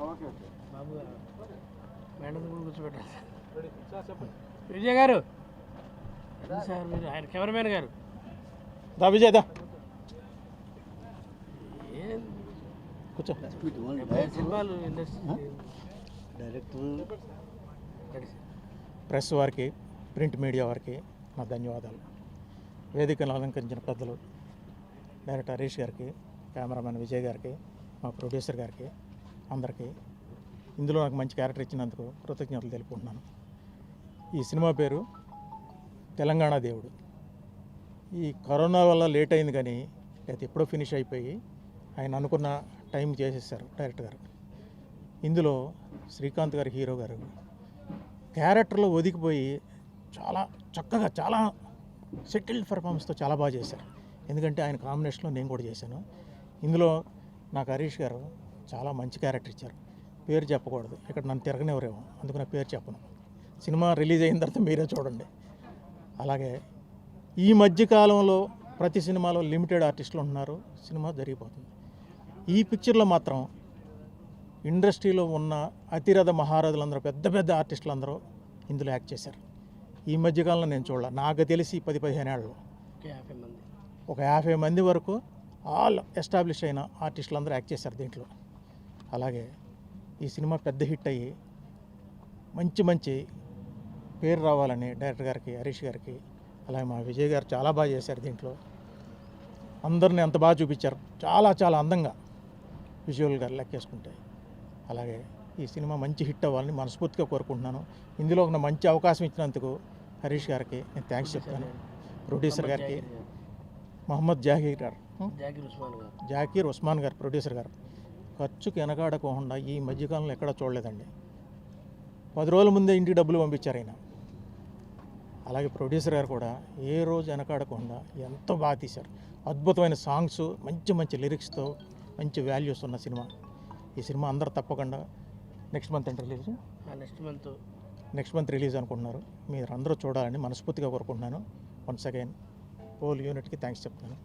బాబు madam కూడా కూర్చోబెట్టారు విజయ్ గారు సార్ మీరు ఆయన కెమెరామెన్ గారు దా విజయ్ దా ఏం కూర్చో. సినిమాలు ఇండస్ట్రీ ప్రెస్ వారికి ప్రింట్ మీడియా వారికి నా ధన్యవాదాలు. వేదికను అలంకరించిన పెద్దలు డైరెక్టర్ హరీష్ గారికి, కెమెరామెన్ విజయ్ గారికి, మా ప్రొడ్యూసర్ గారికి, అందరికీ ఇందులో నాకు మంచి క్యారెక్టర్ ఇచ్చినందుకు కృతజ్ఞతలు తెలుపుకుంటున్నాను. ఈ సినిమా పేరు తెలంగాణ దేవుడు. ఈ కరోనా వల్ల లేట్ అయింది కానీ అయితే ఎప్పుడో ఫినిష్ అయిపోయి ఆయన అనుకున్న టైం చేసేసారు డైరెక్టర్ గారు. ఇందులో శ్రీకాంత్ గారు హీరో గారు క్యారెక్టర్లో ఒదిగిపోయి చాలా చక్కగా చాలా సెటిల్డ్ పర్ఫార్మెన్స్తో చాలా బాగా చేశారు. ఎందుకంటే ఆయన కాంబినేషన్లో నేను కూడా చేశాను. ఇందులో నాకు హరీష్ గారు చాలా మంచి క్యారెక్టర్ ఇచ్చారు. పేరు చెప్పకూడదు, ఇక్కడ నన్ను తిరగనివ్వరేమో, అందుకు నా పేరు చెప్పను. సినిమా రిలీజ్ అయిన తర్వాత మీరే చూడండి. అలాగే ఈ మధ్యకాలంలో ప్రతి సినిమాలో లిమిటెడ్ ఆర్టిస్టులు ఉంటున్నారు, సినిమా జరిగిపోతుంది. ఈ పిక్చర్లో మాత్రం ఇండస్ట్రీలో ఉన్న అతిరథ మహారథులందరూ పెద్ద పెద్ద ఆర్టిస్టులు అందరూ ఇందులో యాక్ట్ చేశారు. ఈ మధ్యకాలంలో నేను చూడాలి, నాకు తెలిసి 10-15 ఏళ్ళలో 50 మంది ఒక 50 మంది వరకు ఆల్ ఎస్టాబ్లిష్ అయిన ఆర్టిస్టులు అందరూ యాక్ట్ చేశారు దీంట్లో. అలాగే ఈ సినిమా పెద్ద హిట్ అయ్యి మంచి మంచి పేరు రావాలని డైరెక్టర్ గారికి, హరీష్ గారికి, అలాగే మా విజయ్ గారు చాలా బాగా చేశారు. దీంట్లో అందరిని ఎంత బాగా చూపించారు, చాలా చాలా అందంగా విజువల్గా లెక్కేసుకుంటే. అలాగే ఈ సినిమా మంచి హిట్ అవ్వాలని మనస్ఫూర్తిగా కోరుకుంటున్నాను. ఇందులో ఒక మంచి అవకాశం ఇచ్చినందుకు హరీష్ గారికి నేను థ్యాంక్స్ చెప్తాను. ప్రొడ్యూసర్ గారికి మహమ్మద్ జాకీర్ ఉస్మాన్ గారు ప్రొడ్యూసర్ గారు ఖర్చుకి వెనకాడకుండా ఈ మధ్యకాలంలో ఎక్కడా చూడలేదండి. 10 రోజుల ముందే ఇంటికి డబ్బులు పంపించారు ఆయన. అలాగే ప్రొడ్యూసర్ గారు కూడా ఏ రోజు వెనకాడకుండా ఎంతో బాగా తీశారు. అద్భుతమైన సాంగ్స్, మంచి మంచి లిరిక్స్తో మంచి వాల్యూస్ ఉన్న సినిమా. ఈ సినిమా అందరూ తప్పకుండా next month release next month release అనుకుంటున్నారు. మీరు అందరూ చూడాలని మనస్ఫూర్తిగా కోరుకుంటున్నాను. వన్స్ అగైన్ హోల్ యూనిట్కి థ్యాంక్స్ చెప్తున్నాను.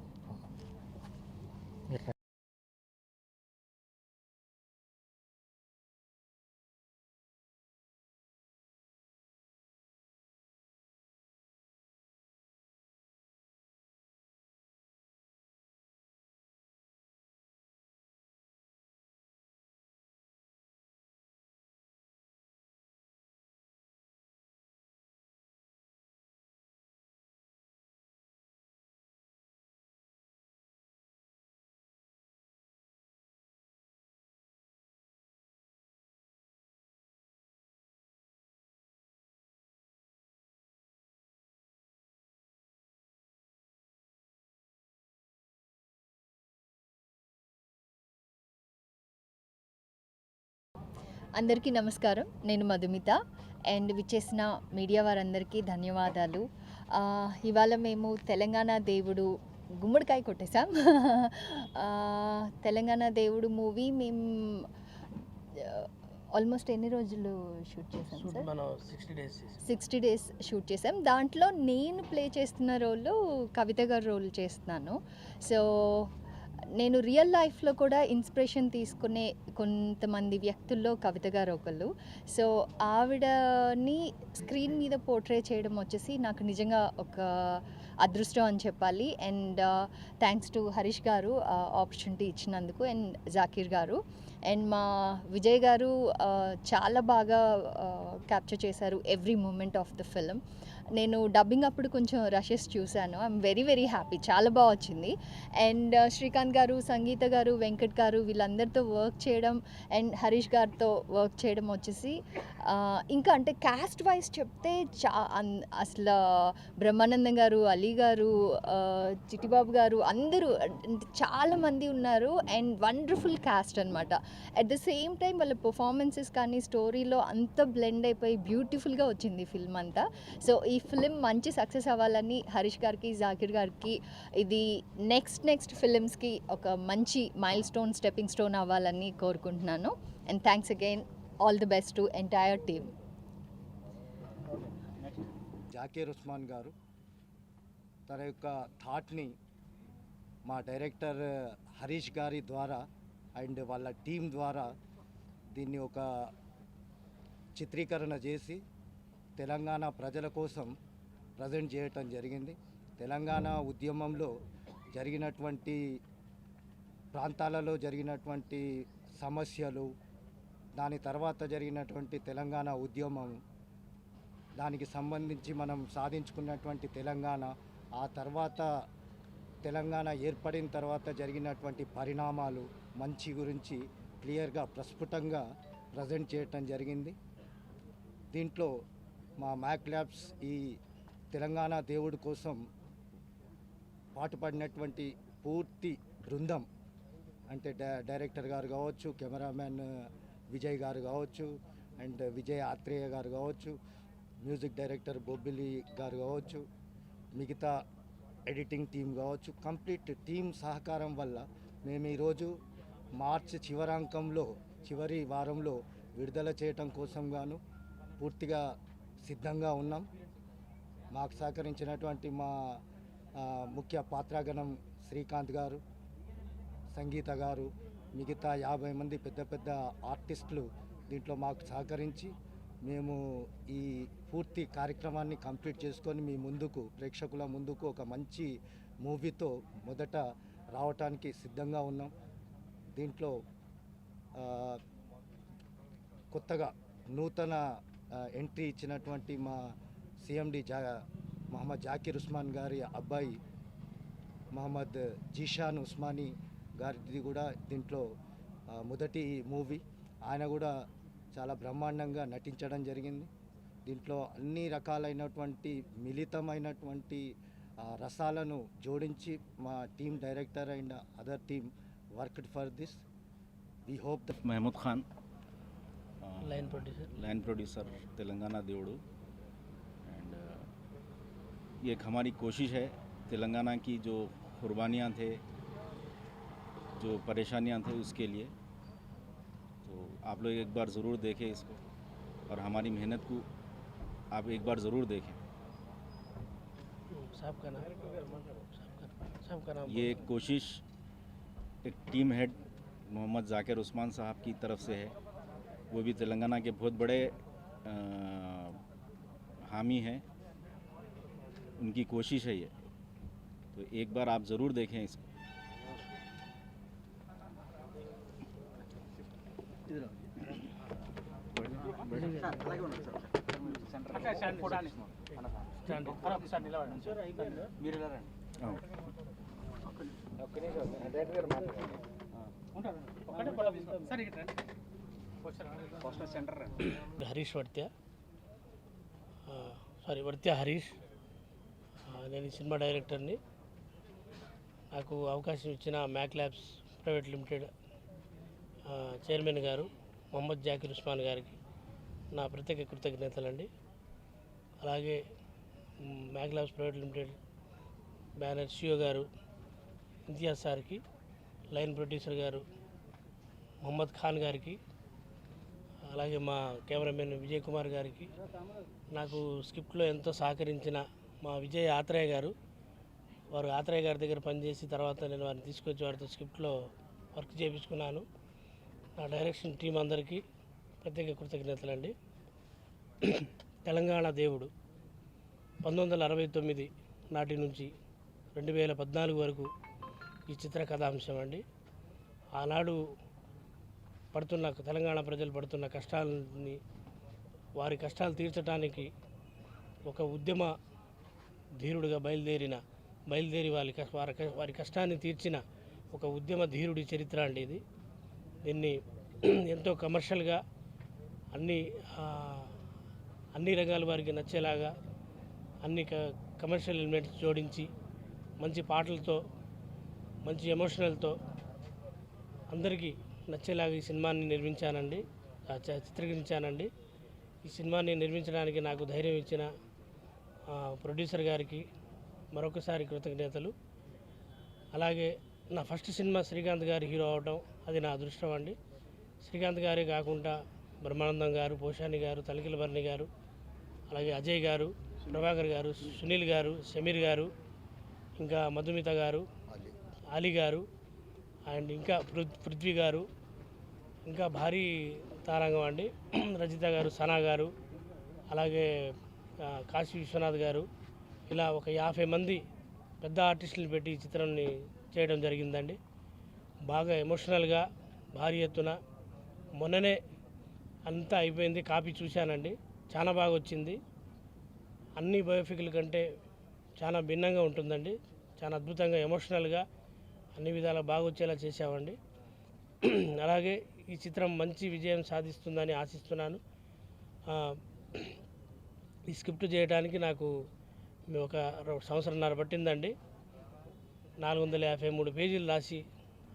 అందరికీ నమస్కారం. నేను మధుమిత అండ్ విచ్చేసిన మీడియా వారందరికీ ధన్యవాదాలు. ఇవాళ మేము తెలంగాణ దేవుడు గుమ్మడికాయ కొట్టేశాం. తెలంగాణ దేవుడు మూవీ మేము ఆల్మోస్ట్ ఎన్ని రోజులు షూట్ చేసాం సార్? 60 డేస్ షూట్ చేసాం. దాంట్లో నేను ప్లే చేస్తున్న రోల్ కవిత గారు రోల్ చేస్తున్నాను. సో నేను రియల్ లైఫ్లో కూడా ఇన్స్పిరేషన్ తీసుకునే కొంతమంది వ్యక్తుల్లో కవిత గారు ఒకళ్ళు. సో ఆవిడని స్క్రీన్ మీద పోర్ట్రే చేయడం వచ్చేసి నాకు నిజంగా ఒక అదృష్టం అని చెప్పాలి. అండ్ థ్యాంక్స్ టు హరీష్ గారు ఆపర్చునిటీ ఇచ్చినందుకు, అండ్ జాకీర్ గారు అండ్ మా విజయ్ గారు చాలా బాగా క్యాప్చర్ చేశారు every moment of the film. నేను డబ్బింగ్ అప్పుడు కొంచెం రషెస్ చూశాను. ఐఎమ్ వెరీ వెరీ హ్యాపీ, చాలా బాగా వచ్చింది. అండ్ శ్రీకాంత్ గారు, సంగీత గారు, వెంకట్ గారు వీళ్ళందరితో వర్క్ చేయడం అండ్ హరీష్ గారితో వర్క్ చేయడం వచ్చేసి ఇంకా అంటే క్యాస్ట్ వైజ్ చెప్తే అసలు బ్రహ్మానందం గారు, అలీ గారు, చిట్టిబాబు గారు అందరూ చాలామంది ఉన్నారు అండ్ వండర్ఫుల్ క్యాస్ట్ అనమాట. అట్ ద సేమ్ టైం వాళ్ళ పర్ఫార్మెన్సెస్ కానీ స్టోరీలో అంత బ్లెండ్ అయిపోయి బ్యూటిఫుల్గా వచ్చింది ఫిల్మ్ అంతా. సో ఈ ఫిలిం మంచి సక్సెస్ అవ్వాలని హరీష్ గారికి, జాకీర్ గారికి ఇది నెక్స్ట్ ఫిలిమ్స్కి ఒక మంచి మైల్ స్టోన్, స్టెప్పింగ్ స్టోన్ అవ్వాలని కోరుకుంటున్నాను. And thanks again, all the best to entire team. Zakir Usman గారు తన యొక్క థాట్ని మా డైరెక్టర్ హరీష్ గారి ద్వారా అండ్ వాళ్ళ టీం ద్వారా దీన్ని ఒక చిత్రీకరణ చేసి తెలంగాణ ప్రజల కోసం ప్రజెంట్ చేయటం జరిగింది. తెలంగాణ ఉద్యమంలో జరిగినటువంటి ప్రాంతాలలో జరిగినటువంటి సమస్యలు, దాని తర్వాత జరిగినటువంటి తెలంగాణ ఉద్యమం, దానికి సంబంధించి మనం సాధించుకున్నటువంటి తెలంగాణ, ఆ తర్వాత తెలంగాణ ఏర్పడిన తర్వాత జరిగినటువంటి పరిణామాలు, మంచి గురించి క్లియర్గా ప్రస్ఫుటంగా ప్రజెంట్ చేయటం జరిగింది. దీంట్లో మా మ్యాక్ ల్యాబ్స్ ఈ తెలంగాణ దేవుడి కోసం పాటుపడినటువంటి పూర్తి బృందం, అంటే డైరెక్టర్ గారు కావచ్చు, కెమెరామ్యాన్ విజయ్ గారు కావచ్చు, అండ్ విజయ్ ఆత్రేయ గారు కావచ్చు, మ్యూజిక్ డైరెక్టర్ బొబ్బిలి గారు కావచ్చు, మిగతా ఎడిటింగ్ టీం కావచ్చు, కంప్లీట్ టీం సహకారం వల్ల మేము ఈరోజు మార్చి చివరి వారంలో విడుదల చేయటం కోసం గాను పూర్తిగా సిద్ధంగా ఉన్నాం. మాకు సహకరించినటువంటి మా ముఖ్య పాత్రాగణం శ్రీకాంత్ గారు, సంగీత గారు, మిగతా 50 మంది పెద్ద పెద్ద ఆర్టిస్టులు దీంట్లో మాకు సహకరించి మేము ఈ పూర్తి కార్యక్రమాన్ని కంప్లీట్ చేసుకొని మీ ముందుకు, ప్రేక్షకుల ముందుకు ఒక మంచి మూవీతో మొదట రావటానికి సిద్ధంగా ఉన్నాం. దీంట్లో కొత్తగా నూతన ఎంట్రీ ఇచ్చినటువంటి మా సిఎండి మహమ్మద్ జాకీర్ ఉస్మాన్ గారి అబ్బాయి మహమ్మద్ జీషాన్ ఉస్మానీ గారిది కూడా దీంట్లో మొదటి మూవీ. ఆయన కూడా చాలా బ్రహ్మాండంగా నటించడం జరిగింది. దీంట్లో అన్ని రకాలైనటువంటి మిళితమైనటువంటి రసాలను జోడించి మా team director and other team worked for this. We hope that Mahmood Khan line producer Telangana देवड़ू एंड ये एक हमारी कोशिश है तेलंगाना की जो कुर्बानियाँ थे, जो परेशानियाँ थे उसके लिए। तो आप लोग एक बार ज़रूर देखें इसको और हमारी मेहनत को आप एक बार ज़रूर देखें। सबका नाम ये एक कोशिश एक टीम हेड मोहम्मद जाकिर उस्मान साहब की तरफ से है। वो भी तेलंगाना के बहुत बड़े हामी हैं, उनकी कोशिश है ये। तो एक बार आप ज़रूर देखें इसको। హరీష్ వర్త్యా హరీష్. నేను ఈ సినిమా డైరెక్టర్ని. నాకు అవకాశం ఇచ్చిన Mac Labs private limited chairman గారు మొహమ్మద్ జాకీర్ ఉస్మాన్ గారికి నా ప్రత్యేక కృతజ్ఞతలండి. అలాగే Mac Labs private limited banner CEO గారు ఇంతియాజ్ సార్కి, లైన్ ప్రొడ్యూసర్ గారు మొహమ్మద్ ఖాన్ గారికి, అలాగే మా కెమెరామెన్ విజయ్ కుమార్ గారికి, నాకు స్క్రిప్ట్లో ఎంతో సహకరించిన మా విజయ్ ఆత్రేయ గారు, వారు ఆత్రేయ గారి దగ్గర పనిచేసి తర్వాత నేను వారిని తీసుకొచ్చి వారితో స్క్రిప్ట్లో వర్క్ చేయించుకున్నాను. నా డైరెక్షన్ టీం అందరికీ ప్రత్యేక కృతజ్ఞతలండి. తెలంగాణ దేవుడు 1969 నాటి నుంచి 2014 వరకు ఈ చిత్ర కథాంశం అండి. ఆనాడు తెలంగాణ ప్రజలు పడుతున్న కష్టాలని, వారి కష్టాలు తీర్చడానికి ఒక ఉద్యమ ధీరుడిగా బయలుదేరి వారి కష్టాన్ని తీర్చిన ఒక ఉద్యమ ధీరుడి చరిత్ర అండి ఇది. దీన్ని ఎంతో కమర్షియల్గా అన్ని రంగాల వారికి నచ్చేలాగా అన్ని కమర్షియల్ ఎలిమెంట్స్ జోడించి మంచి పాటలతో, మంచి ఎమోషనల్తో అందరికీ నచ్చేలాగా ఈ సినిమాని చిత్రీకరించానండి. ఈ సినిమాని నిర్మించడానికి నాకు ధైర్యం ఇచ్చిన ప్రొడ్యూసర్ గారికి మరొకసారి కృతజ్ఞతలు. అలాగే నా ఫస్ట్ సినిమా శ్రీకాంత్ గారు హీరో అవడం అది నా అదృష్టం అండి. శ్రీకాంత్ గారే కాకుండా బ్రహ్మానందం గారు, పోషాని గారు, తలికిల భరణి గారు, అలాగే అజయ్ గారు, ప్రభాకర్ గారు, సునీల్ గారు, సమీర్ గారు, ఇంకా మధుమిత గారు, అలీ గారు, అండ్ ఇంకా పృథ్వీ గారు, ఇంకా భారీ తారంగం అండి. రజిత గారు, సనా గారు, అలాగే కాశీ విశ్వనాథ్ గారు, ఇలా ఒక 50 మంది పెద్ద ఆర్టిస్టులను పెట్టి ఈ చిత్రాన్ని చేయడం జరిగిందండి. బాగా ఎమోషనల్గా భారీ ఎత్తున మొన్ననే అంతా అయిపోయింది, కాపీ చూశానండి. చాలా బాగా వచ్చింది. అన్ని బయోపిక్ల కంటే చాలా భిన్నంగా ఉంటుందండి. చాలా అద్భుతంగా ఎమోషనల్గా అన్ని విధాలా బాగా వచ్చేలా చేశామండి. అలాగే ఈ చిత్రం మంచి విజయం సాధిస్తుందని ఆశిస్తున్నాను. ఈ స్క్రిప్ట్ చేయడానికి నాకు ఒక సంవత్సరంన్నర పట్టిందండి. 453 పేజీలు రాసి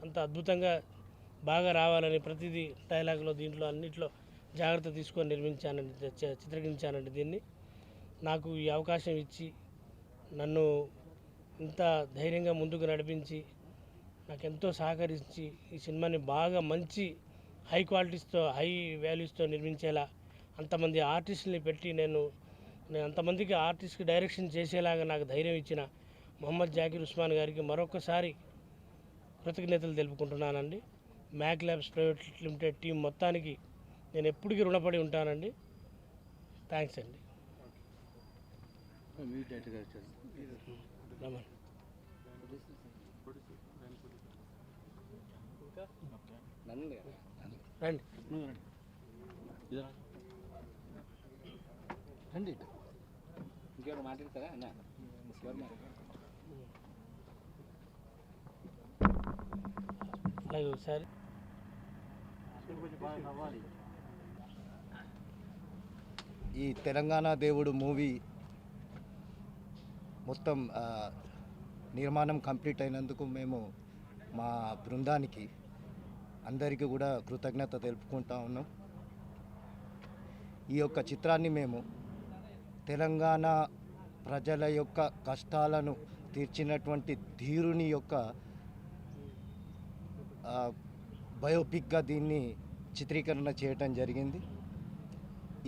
అంత అద్భుతంగా బాగా రావాలని ప్రతిదీ డైలాగులో దీంట్లో అన్నిట్లో జాగ్రత్త తీసుకొని చిత్రీకరించానండి దీన్ని. నాకు ఈ అవకాశం ఇచ్చి నన్ను ఇంత ధైర్యంగా ముందుకు నడిపించి నాకు ఎంతో సహకరించి ఈ సినిమాని బాగా మంచి హై క్వాలిటీస్తో, హై వాల్యూస్తో నిర్మించేలా అంతమంది ఆర్టిస్టుల్ని పెట్టి నేను అంతమందికి ఆర్టిస్ట్కి డైరెక్షన్ చేసేలాగా నాకు ధైర్యం ఇచ్చిన మొహమ్మద్ జాకీర్ ఉస్మాన్ గారికి మరొకసారి కృతజ్ఞతలు తెలుపుకుంటున్నానండి. Mac Labs private limited team మొత్తానికి నేను ఎప్పటికీ రుణపడి ఉంటానండి. థ్యాంక్స్ అండి. రమణ్ రండి. రండి. ఇంకెవరు మాట్లాడతారా అన్న? అలాగే ఒకసారి ఈ తెలంగాణ దేవుడు మూవీ మొత్తం నిర్మాణం కంప్లీట్ అయినందుకు మేము మా బృందానికి అందరికీ కూడా కృతజ్ఞత తెలుపుకుంటా ఉన్నాం. ఈ యొక్క చిత్రాన్ని మేము తెలంగాణ ప్రజల యొక్క కష్టాలను తీర్చినటువంటి ధీరుని యొక్క బయోపిక్గా దీన్ని చిత్రీకరణ చేయటం జరిగింది.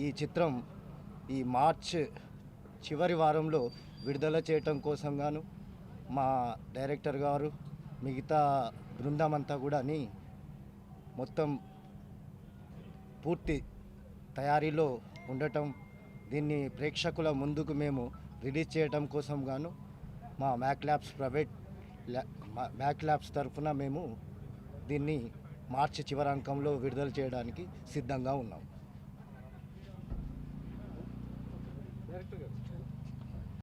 ఈ చిత్రం ఈ మార్చ్ చివరి వారంలో విడుదల చేయటం కోసం గాను మా డైరెక్టర్ గారు మిగతా బృందం అంతా కూడా మొత్తం పూర్తి తయారీలో ఉండటం, దీన్ని ప్రేక్షకుల ముందుకు మేము రిలీజ్ చేయడం కోసం గాను మా మ్యాక్ ల్యాబ్స్ తరఫున మేము దీన్ని మార్చి చివరి అంకంలో విడుదల చేయడానికి సిద్ధంగా ఉన్నాం.